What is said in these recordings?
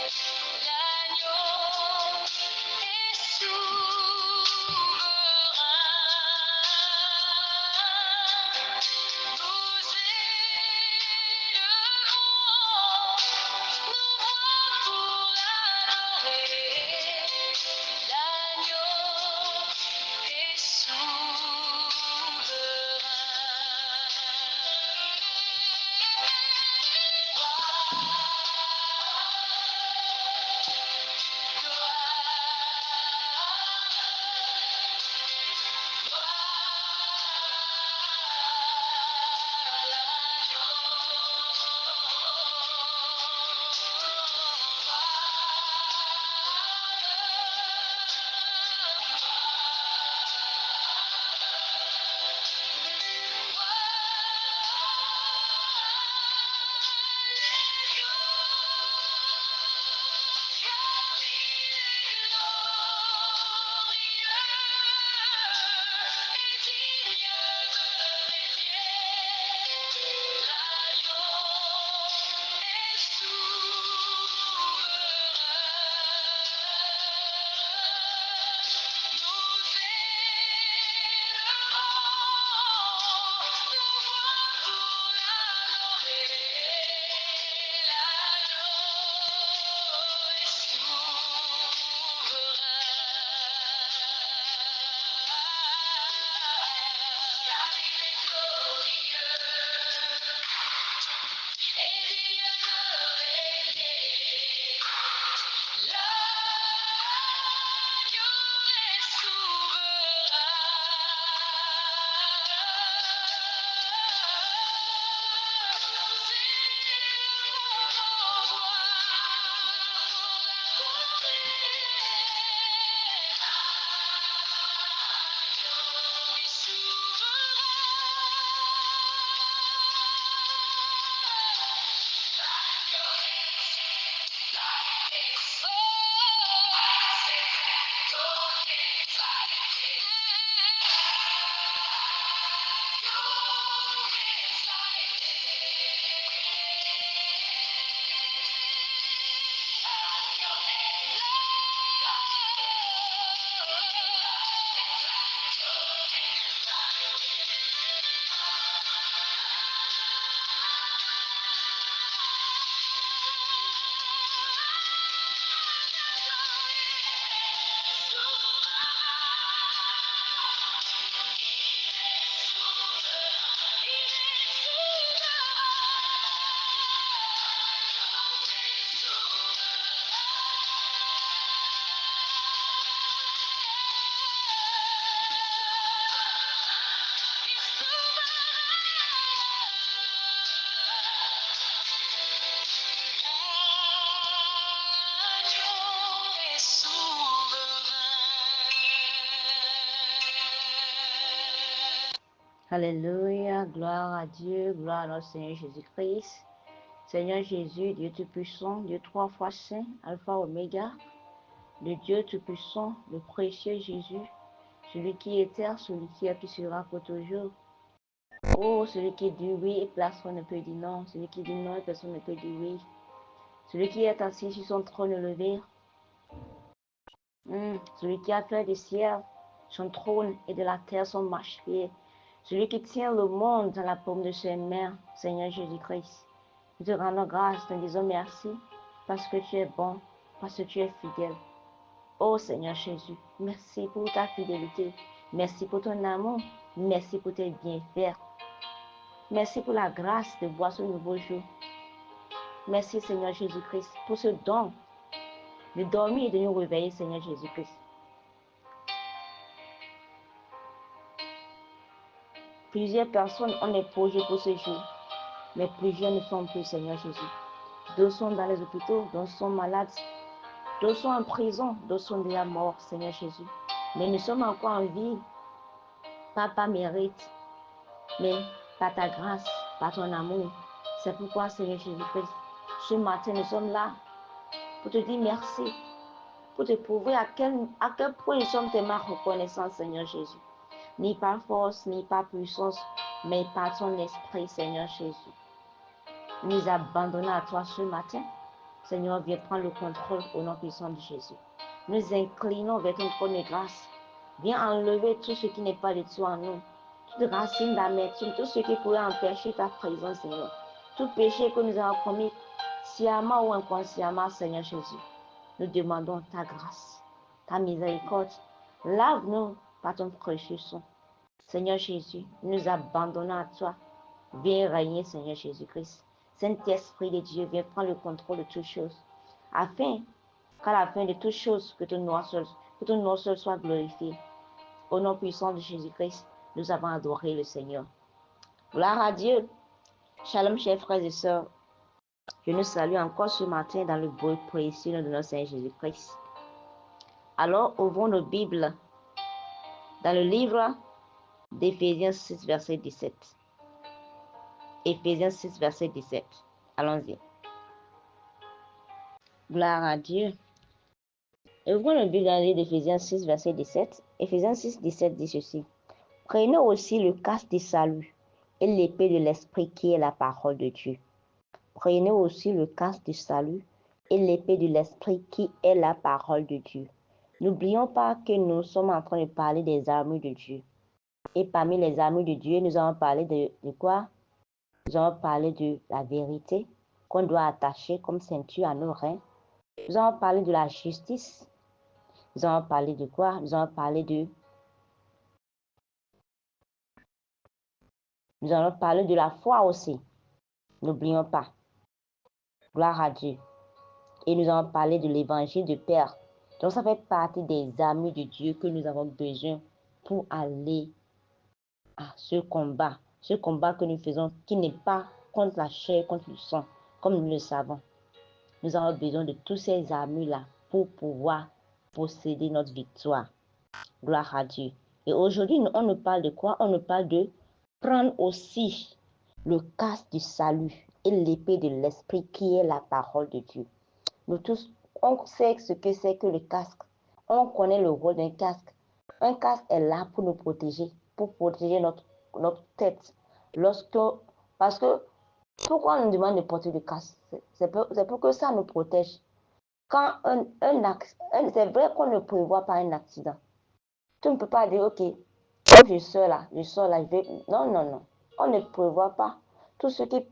L'agneau est souverain. Nous élevons nos voix pour l'adorer. L'agneau est Alléluia, gloire à Dieu, gloire à notre Seigneur Jésus-Christ. Seigneur Jésus, Dieu Tout-Puissant, Dieu trois fois saint, Alpha, Oméga, le Dieu Tout-Puissant, le précieux Jésus, celui qui était, celui qui est, qui sera pour toujours. Oh, celui qui dit oui et personne ne peut dire non, celui qui dit non et personne ne peut dire oui. Celui qui est assis sur son trône élevé, celui qui a fait du ciel son trône et de la terre son marchepied. Celui qui tient le monde dans la paume de ses mains, Seigneur Jésus-Christ. Nous te rendons grâce, nous disons merci, parce que tu es bon, parce que tu es fidèle. Oh Seigneur Jésus, merci pour ta fidélité, merci pour ton amour, merci pour tes bienfaits. Merci pour la grâce de voir ce nouveau jour. Merci Seigneur Jésus-Christ pour ce don de dormir et de nous réveiller, Seigneur Jésus-Christ. Plusieurs personnes ont des projets pour ce jour, mais plusieurs ne sont plus, Seigneur Jésus. D'autres sont dans les hôpitaux, d'autres sont malades, d'autres sont en prison, d'autres sont déjà morts, Seigneur Jésus. Mais nous sommes encore en vie, pas par mérite, mais par ta grâce, par ton amour. C'est pourquoi, Seigneur Jésus-Christ, ce matin, nous sommes là pour te dire merci, pour te prouver à quel point nous sommes tellement reconnaissants, Seigneur Jésus. Ni par force, ni par puissance, mais par ton esprit, Seigneur Jésus. Nous abandonnons à toi ce matin. Seigneur, viens prendre le contrôle au nom puissant de Jésus. Nous inclinons vers ton trône de grâce. Viens enlever tout ce qui n'est pas de toi en nous. Toute racine d'amertume, tout ce qui pourrait empêcher ta présence, Seigneur. Tout péché que nous avons commis, sciemment ou inconsciemment, Seigneur Jésus. Nous demandons ta grâce, ta miséricorde. Lave-nous par ton précieux sang. Seigneur Jésus, nous abandonnons à toi. Viens régner, Seigneur Jésus-Christ. Saint-Esprit de Dieu, viens prendre le contrôle de toutes choses, afin qu'à la fin de toutes choses, que ton nom seul soit glorifié. Au nom puissant de Jésus-Christ, nous avons adoré le Seigneur. Gloire à Dieu. Shalom, chers frères et sœurs. Je nous salue encore ce matin dans le beau précieux nom de notre Seigneur Jésus-Christ. Alors, ouvrons nos Bibles dans le livre d'Éphésiens 6, verset 17. Éphésiens 6, verset 17. Allons-y. Gloire à Dieu. Ouvrons le Bible dans le livre d'Éphésiens 6, verset 17. Éphésiens 6, 17 dit ceci. Prenez aussi le casque du salut et l'épée de l'esprit qui est la parole de Dieu. Prenez aussi le casque du salut et l'épée de l'esprit qui est la parole de Dieu. N'oublions pas que nous sommes en train de parler des armures de Dieu. Et parmi les armures de Dieu, nous allons parler de quoi? Nous allons parler de la vérité qu'on doit attacher comme ceinture à nos reins. Nous allons parler de la justice. Nous allons parler de quoi? Nous allons parler de la foi aussi. N'oublions pas. Gloire à Dieu. Et nous allons parler de l'évangile de Père. Donc ça fait partie des armures de Dieu que nous avons besoin pour aller à ce combat que nous faisons, qui n'est pas contre la chair, contre le sang, comme nous le savons. Nous avons besoin de tous ces armures-là pour pouvoir posséder notre victoire. Gloire à Dieu. Et aujourd'hui, on nous parle de quoi? On nous parle de prendre aussi le casque du salut et l'épée de l'esprit qui est la parole de Dieu. Nous tous, on sait ce que c'est que le casque. On connaît le rôle d'un casque. Un casque est là pour nous protéger, pour protéger notre tête. Parce que, pourquoi on nous demande de porter le casque? C'est pour que ça nous protège. Quand c'est vrai qu'on ne prévoit pas un accident. Tu ne peux pas dire, ok, comme je sors là, je vais... Non, non, non. On ne prévoit pas. Tous ceux qui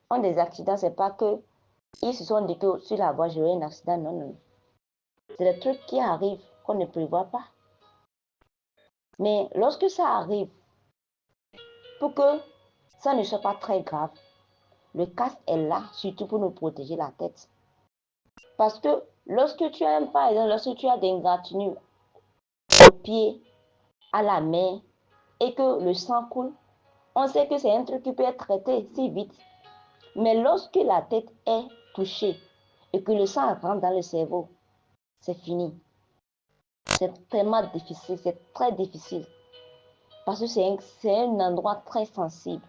ont des accidents, c'est pas que ils se sont dit que sur la voie, j'aurai un accident. Non, non, non. C'est des trucs qui arrivent qu'on ne prévoit pas. Mais lorsque ça arrive, pour que ça ne soit pas très grave, le casque est là, surtout pour nous protéger la tête. Parce que lorsque tu as, par exemple, lorsque tu as des égratignures au pied, à la main, et que le sang coule, on sait que c'est un truc qui peut être traité si vite. Mais lorsque la tête est touchée et que le sang rentre dans le cerveau, c'est fini. C'est tellement difficile, c'est très difficile. Parce que c'est un endroit très sensible.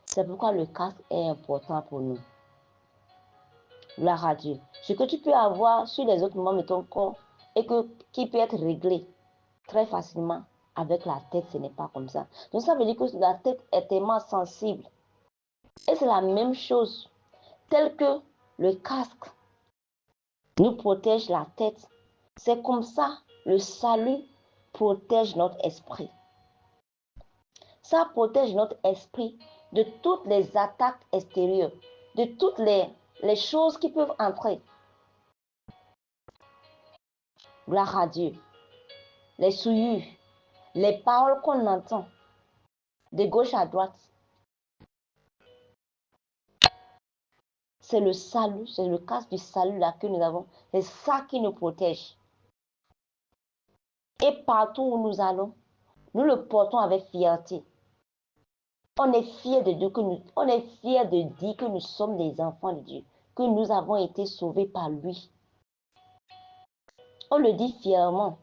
C'est pourquoi le casque est important pour nous. La radio. Ce que tu peux avoir sur les autres membres de ton corps et qui peut être réglé très facilement avec la tête, ce n'est pas comme ça. Donc ça veut dire que la tête est tellement sensible. Et c'est la même chose. Tel que le casque nous protège la tête. C'est comme ça le salut protège notre esprit. Ça protège notre esprit de toutes les attaques extérieures, de toutes les choses qui peuvent entrer. Gloire à Dieu. Les souillures, les paroles qu'on entend de gauche à droite. C'est le salut, c'est le casque du salut là que nous avons. C'est ça qui nous protège. Et partout où nous allons, nous le portons avec fierté. On est fiers de Dieu, on est fiers de dire que nous sommes des enfants de Dieu, que nous avons été sauvés par lui. On le dit fièrement.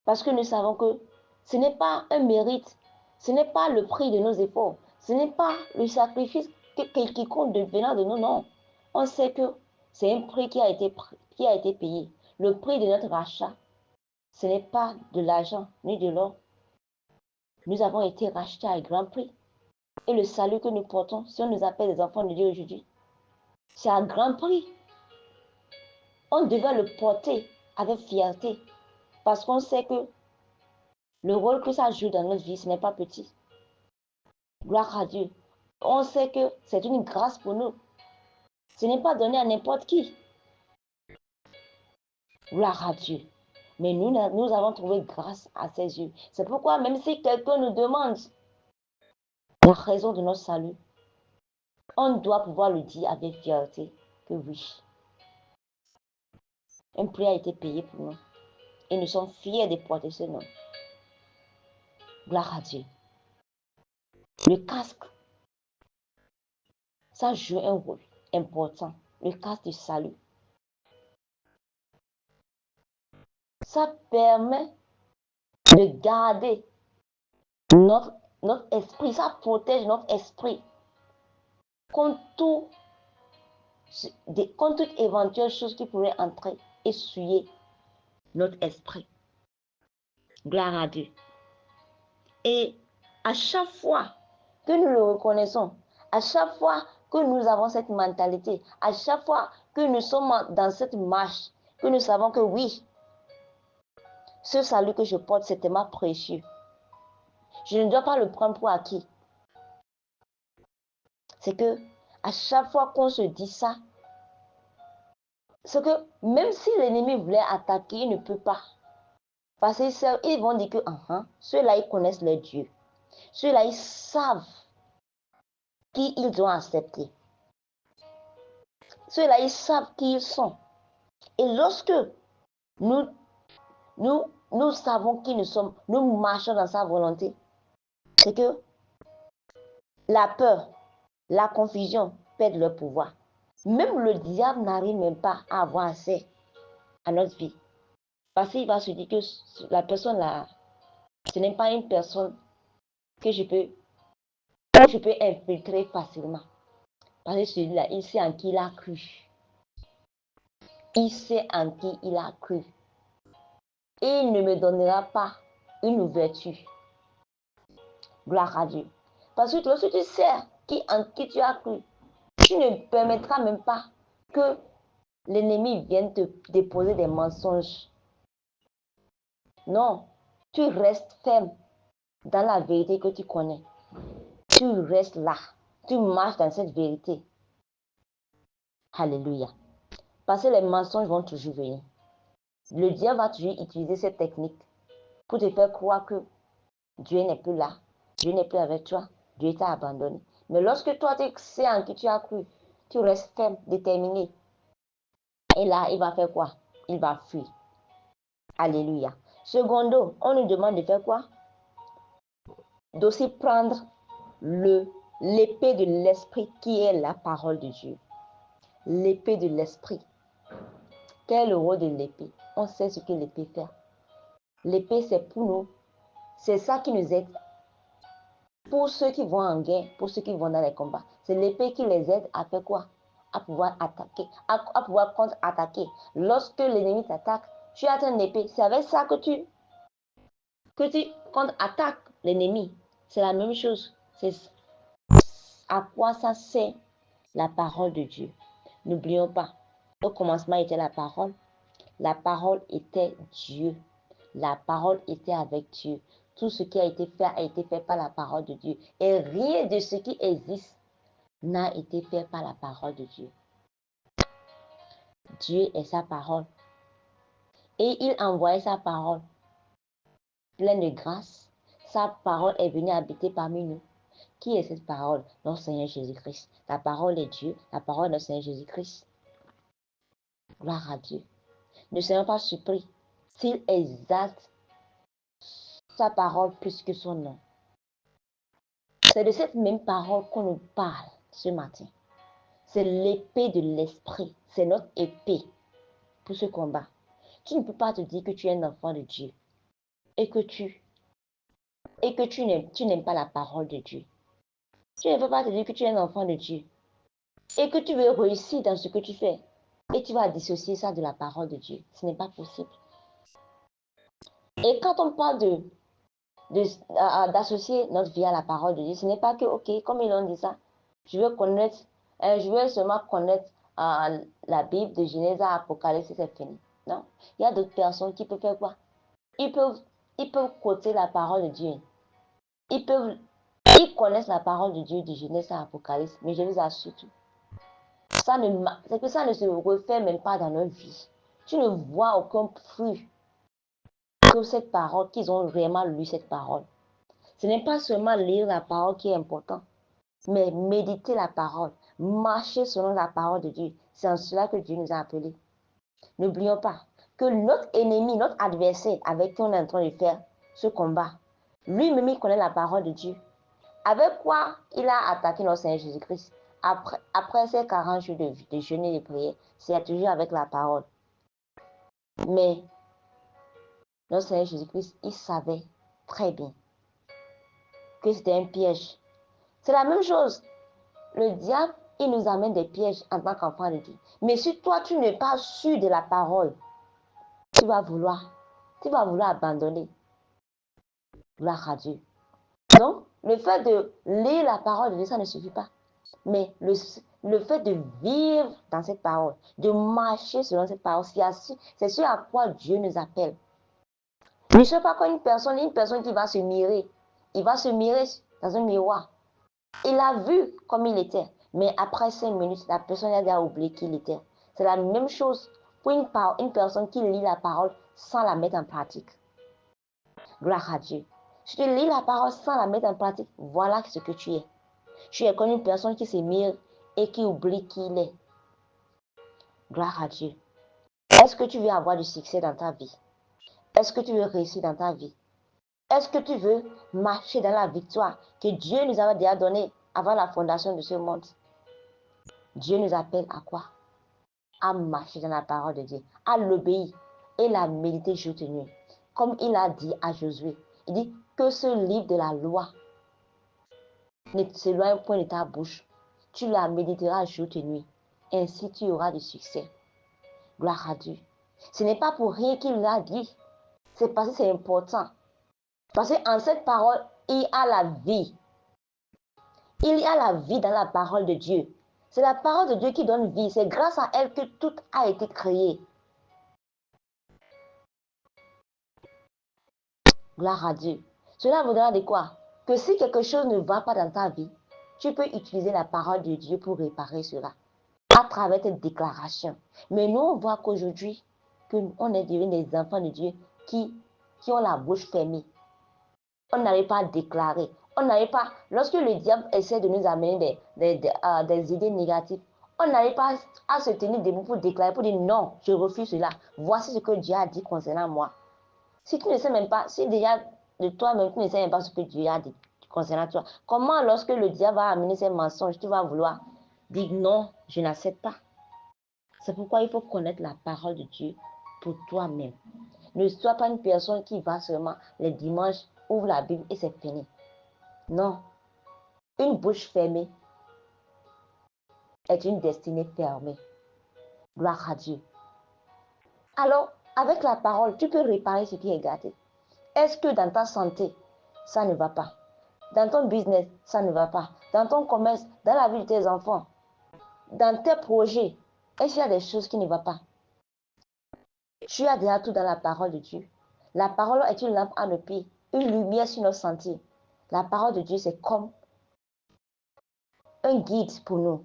Parce que nous savons que ce n'est pas un mérite, ce n'est pas le prix de nos efforts, ce n'est pas le sacrifice qui compte venant de nous, non. On sait que c'est un prix qui a été payé. Le prix de notre rachat, ce n'est pas de l'argent ni de l'or. Nous avons été rachetés à un grand prix. Et le salut que nous portons, si on nous appelle des enfants de Dieu aujourd'hui, c'est à grand prix. On devait le porter avec fierté parce qu'on sait que le rôle que ça joue dans notre vie, ce n'est pas petit. Gloire à Dieu. On sait que c'est une grâce pour nous. Ce n'est pas donné à n'importe qui. Gloire à Dieu. Mais nous avons trouvé grâce à ses yeux. C'est pourquoi même si quelqu'un nous demande la raison de notre salut, on doit pouvoir le dire avec fierté que oui. Un prix a été payé pour nous. Et nous sommes fiers de porter ce nom. Gloire à Dieu. Le casque, ça joue un rôle important. Le casque du salut. Ça permet de garder notre esprit. Ça protège notre esprit contre toute éventuelle chose qui pourrait entrer et souiller notre esprit. Gloire à Dieu. Et à chaque fois que nous le reconnaissons, à chaque fois que nous avons cette mentalité, à chaque fois que nous sommes dans cette marche, que nous savons que oui, ce salut que je porte, c'est tellement précieux. Je ne dois pas le prendre pour acquis. C'est que à chaque fois qu'on se dit ça, c'est que même si l'ennemi voulait attaquer, il ne peut pas. Parce qu'ils vont dire que ceux-là, ils connaissent leur Dieu. Ceux-là, ils savent qui ils ont accepté. Ceux-là, ils savent qui ils sont. Et lorsque nous savons qui nous sommes, nous marchons dans sa volonté, c'est que la peur, la confusion perdent leur pouvoir. Même le diable n'arrive même pas à avoir accès à notre vie. Parce qu'il va se dire que la personne là, ce n'est pas une personne que je peux infiltrer facilement. Parce que celui-là, il sait en qui il a cru. Il sait en qui il a cru. Et il ne me donnera pas une ouverture. Gloire à Dieu. Parce que lorsque tu sais en qui tu as cru, tu ne permettras même pas que l'ennemi vienne te déposer des mensonges. Non, tu restes ferme dans la vérité que tu connais. Tu restes là. Tu marches dans cette vérité. Alléluia. Parce que les mensonges vont toujours venir. Le diable va toujours utiliser cette technique pour te faire croire que Dieu n'est plus là. Dieu n'est plus avec toi. Dieu t'a abandonné. Mais lorsque toi, tu sais en qui tu as cru, tu restes ferme, déterminé. Et là, il va faire quoi? Il va fuir. Alléluia. Secondo, on nous demande de faire quoi? D'aussi prendre l'épée de l'esprit qui est la parole de Dieu. L'épée de l'esprit. Quel est le rôle de l'épée? On sait ce que l'épée fait. L'épée, c'est pour nous. C'est ça qui nous aide. Pour ceux qui vont en guerre, pour ceux qui vont dans les combats, c'est l'épée qui les aide à faire quoi? À pouvoir attaquer, à pouvoir contre-attaquer. Lorsque l'ennemi t'attaque, tu as ton épée. C'est avec ça que tu contre-attaques l'ennemi. C'est la même chose. C'est à quoi ça sert la parole de Dieu. N'oublions pas, au commencement était la parole. La parole était Dieu. La parole était avec Dieu. Tout ce qui a été fait par la parole de Dieu. Et rien de ce qui existe n'a été fait par la parole de Dieu. Dieu est sa parole. Et il envoyait sa parole pleine de grâce. Sa parole est venue habiter parmi nous. Qui est cette parole? Notre Seigneur Jésus-Christ. La parole est Dieu. La parole de notre Seigneur Jésus-Christ. Gloire à Dieu. Ne soyons pas surpris s'il exalte sa parole plus que son nom. C'est de cette même parole qu'on nous parle ce matin. C'est l'épée de l'esprit. C'est notre épée pour ce combat. Tu ne peux pas te dire que tu es un enfant de Dieu et que tu n'aimes pas la parole de Dieu. Tu ne peux pas te dire que tu es un enfant de Dieu et que tu veux réussir dans ce que tu fais et tu vas dissocier ça de la parole de Dieu. Ce n'est pas possible. Et quand on parle d'associer notre vie à la parole de Dieu, ce n'est pas que, ok, comme ils ont dit ça, je veux seulement connaître la Bible de Genèse à Apocalypse, c'est fini. Non. Il y a d'autres personnes qui peuvent faire quoi? Ils peuvent quoter la parole de Dieu. Ils connaissent la parole de Dieu de Genèse à Apocalypse, mais je vous assure tout. C'est que ça ne se refait même pas dans leur vie. Tu ne vois aucun fruit que cette parole, qu'ils ont vraiment lu cette parole. Ce n'est pas seulement lire la parole qui est important, mais méditer la parole, marcher selon la parole de Dieu. C'est en cela que Dieu nous a appelés. N'oublions pas que notre ennemi, notre adversaire avec qui on est en train de faire ce combat, lui-même il connaît la parole de Dieu. Avec quoi il a attaqué notre Seigneur Jésus-Christ? Après ces 40 jours de jeûne et de prière, c'est toujours avec la parole. Mais notre Seigneur Jésus-Christ, il savait très bien que c'était un piège. C'est la même chose. Le diable, il nous amène des pièges en tant qu'enfant de Dieu. Mais si toi, tu n'es pas sûr de la parole, tu vas vouloir abandonner. Gloire à Dieu. Donc, le fait de lire la parole de Dieu, ça ne suffit pas. Mais le fait de vivre dans cette parole, de marcher selon cette parole, c'est ce à quoi Dieu nous appelle. Ne sois pas comme une personne qui va se mirer. Il va se mirer dans un miroir. Il a vu comme il était. Mais après 5 minutes, la personne a déjà oublié qui il était. C'est la même chose pour une personne qui lit la parole sans la mettre en pratique. Gloire à Dieu. Si tu lis la parole sans la mettre en pratique, voilà ce que tu es. Tu es comme une personne qui se mire et qui oublie qui il est. Gloire à Dieu. Est-ce que tu veux avoir du succès dans ta vie? Est-ce que tu veux réussir dans ta vie? Est-ce que tu veux marcher dans la victoire que Dieu nous avait déjà donnée avant la fondation de ce monde? Dieu nous appelle à quoi? À marcher dans la parole de Dieu, à l'obéir et la méditer jour et nuit. Comme il a dit à Josué, il dit que ce livre de la loi ne s'éloigne point de ta bouche. Tu la méditeras jour et nuit. Ainsi tu auras du succès. Gloire à Dieu. Ce n'est pas pour rien qu'il l'a dit. C'est parce que c'est important. Parce qu'en cette parole, il y a la vie. Il y a la vie dans la parole de Dieu. C'est la parole de Dieu qui donne vie. C'est grâce à elle que tout a été créé. Gloire à Dieu. Cela voudra dire quoi? Que si quelque chose ne va pas dans ta vie, tu peux utiliser la parole de Dieu pour réparer cela à travers tes déclarations. Mais nous, on voit qu'aujourd'hui, on est devenus des enfants de Dieu qui ont la bouche fermée. On n'arrive pas à déclarer. On n'arrive pas, lorsque le diable essaie de nous amener des idées négatives, on n'arrive pas à se tenir debout pour déclarer, pour dire non, je refuse cela. Voici ce que Dieu a dit concernant moi. Si tu ne sais même pas, si déjà de toi-même, tu ne sais même pas ce que Dieu a dit concernant toi, comment lorsque le diable va amener ses mensonges, tu vas vouloir dire non, je n'accepte pas. C'est pourquoi il faut connaître la parole de Dieu pour toi-même. Ne sois pas une personne qui va seulement les dimanches, ouvre la Bible et c'est fini. Non. Une bouche fermée est une destinée fermée. Gloire à Dieu. Alors, avec la parole, tu peux réparer ce qui est gâté. Est-ce que dans ta santé, ça ne va pas? Dans ton business, ça ne va pas? Dans ton commerce, dans la vie de tes enfants, dans tes projets, est-ce qu'il y a des choses qui ne vont pas? Tu as déjà tout dans la parole de Dieu. La parole est une lampe à nos pieds, une lumière sur nos sentiers. La parole de Dieu, c'est comme un guide pour nous.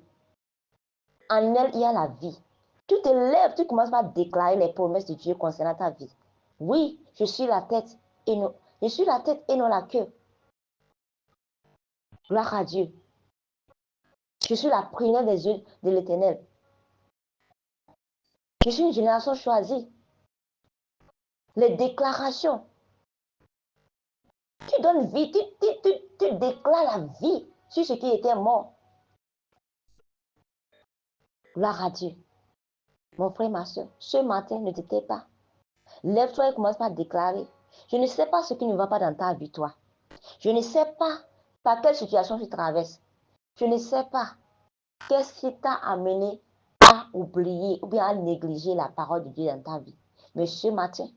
En elle, il y a la vie. Tu te lèves, tu commences par déclarer les promesses de Dieu concernant ta vie. Oui, je suis la tête et non, je suis la tête et non la queue. Gloire à Dieu. Je suis la première des yeux de l'Éternel. Je suis une génération choisie. Les déclarations. Tu donnes vie, tu déclares la vie sur ce qui était mort. Gloire à Dieu. Mon frère, ma soeur, ce matin, ne te tais pas. Lève-toi et commence par déclarer. Je ne sais pas ce qui ne va pas dans ta vie, toi. Je ne sais pas par quelle situation tu traverses. Je ne sais pas qu'est-ce qui t'a amené à oublier ou bien à négliger la parole de Dieu dans ta vie. Mais ce matin,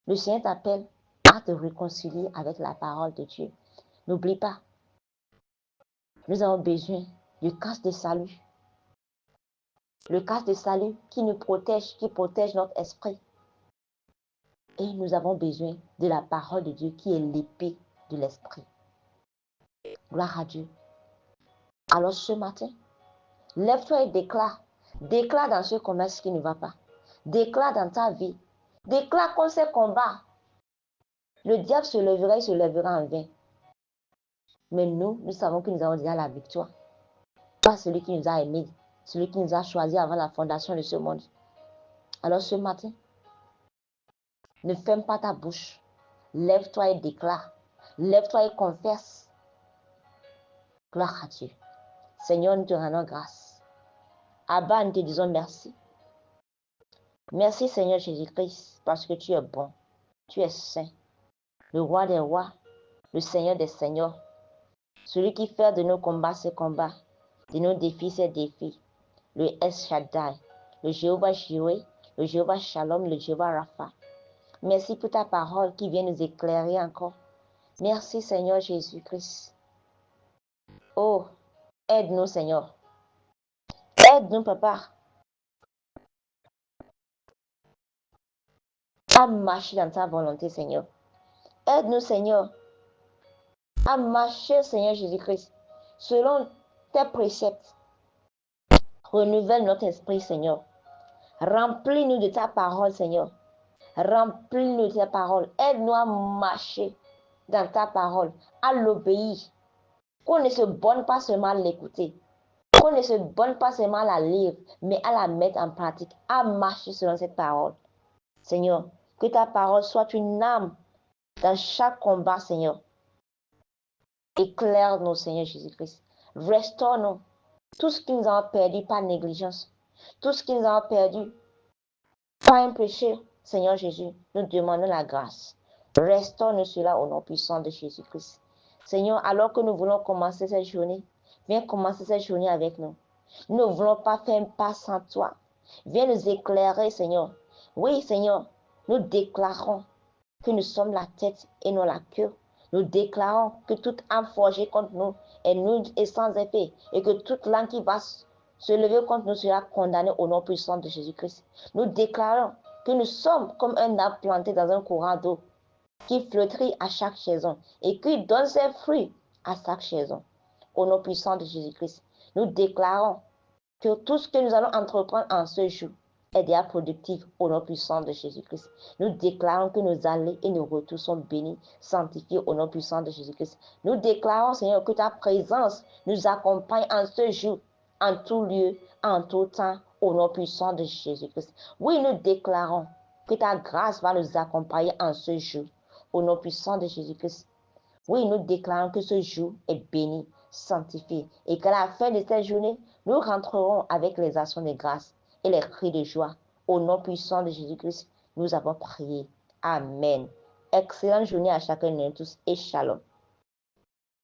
le Seigneur t'appelle à te réconcilier avec la parole de Dieu. N'oublie pas, nous avons besoin du casse de salut. le casque de salut qui nous protège, qui protège notre esprit. Et nous avons besoin de la parole de Dieu qui est l'épée de l'esprit. Gloire à Dieu. Alors ce matin, lève-toi et déclare. Déclare dans ce commerce qui ne va pas. Déclare dans ta vie. Déclare qu'on ces combats. Le diable se lèvera en vain. Mais nous savons que nous avons déjà la victoire. Pas celui qui nous a aimés, celui qui nous a choisis avant la fondation de ce monde. Alors ce matin, ne ferme pas ta bouche. Lève-toi et déclare. Lève-toi et confesse. Gloire à Dieu. Seigneur, nous te rendons grâce. Abba, nous te disons merci. Merci Seigneur Jésus-Christ, parce que tu es bon. Tu es saint. Le roi des rois, le Seigneur des seigneurs. Celui qui fait de nos combats ses combats, de nos défis ses défis. Le El Shaddai, le Jéhovah Jireh, le Jéhovah Shalom, le Jéhovah Rapha. Merci pour ta parole qui vient nous éclairer encore. Merci Seigneur Jésus-Christ. Oh, aide-nous Seigneur. Aide-nous Papa à marcher dans ta volonté Seigneur. Aide-nous Seigneur à marcher Seigneur Jésus-Christ selon tes préceptes. Renouvelle notre esprit Seigneur. Remplis-nous de ta parole Seigneur. Remplis-nous de ta parole. Aide-nous à marcher dans ta parole, à l'obéir. Qu'on ne se borne pas seulement à l'écouter. Qu'on ne se borne pas seulement à la lire, mais à la mettre en pratique, à marcher selon cette parole. Seigneur, que ta parole soit une âme dans chaque combat, Seigneur. Éclaire-nous, Seigneur Jésus-Christ. Restaure-nous. Tout ce qui nous a perdu par négligence, tout ce qui nous a perdu par un péché, Seigneur Jésus, nous demandons la grâce. Restaure-nous cela au nom puissant de Jésus-Christ. Seigneur, alors que nous voulons commencer cette journée, viens commencer cette journée avec nous. Nous ne voulons pas faire un pas sans toi. Viens nous éclairer, Seigneur. Oui, Seigneur, nous déclarons que nous sommes la tête et non la queue. Nous déclarons que toute âme forgée contre nous est nulle et sans effet, et que toute langue qui va se lever contre nous sera condamnée au nom puissant de Jésus-Christ. Nous déclarons que nous sommes comme un arbre planté dans un courant d'eau qui fleurit à chaque saison et qui donne ses fruits à chaque saison. Au nom puissant de Jésus-Christ, nous déclarons que tout ce que nous allons entreprendre en ce jour est déjà productif au nom puissant de Jésus-Christ. Nous déclarons que nos allées et nos retours sont bénis, sanctifiés au nom puissant de Jésus-Christ. Nous déclarons, Seigneur, que ta présence nous accompagne en ce jour, en tout lieu, en tout temps, au nom puissant de Jésus-Christ. Oui, nous déclarons que ta grâce va nous accompagner en ce jour, au nom puissant de Jésus-Christ. Oui, nous déclarons que ce jour est béni, sanctifié, et qu'à la fin de cette journée, nous rentrerons avec les actions de grâce et les cris de joie. Au nom puissant de Jésus-Christ, nous avons prié. Amen. Excellente journée à chacun de nous tous et shalom.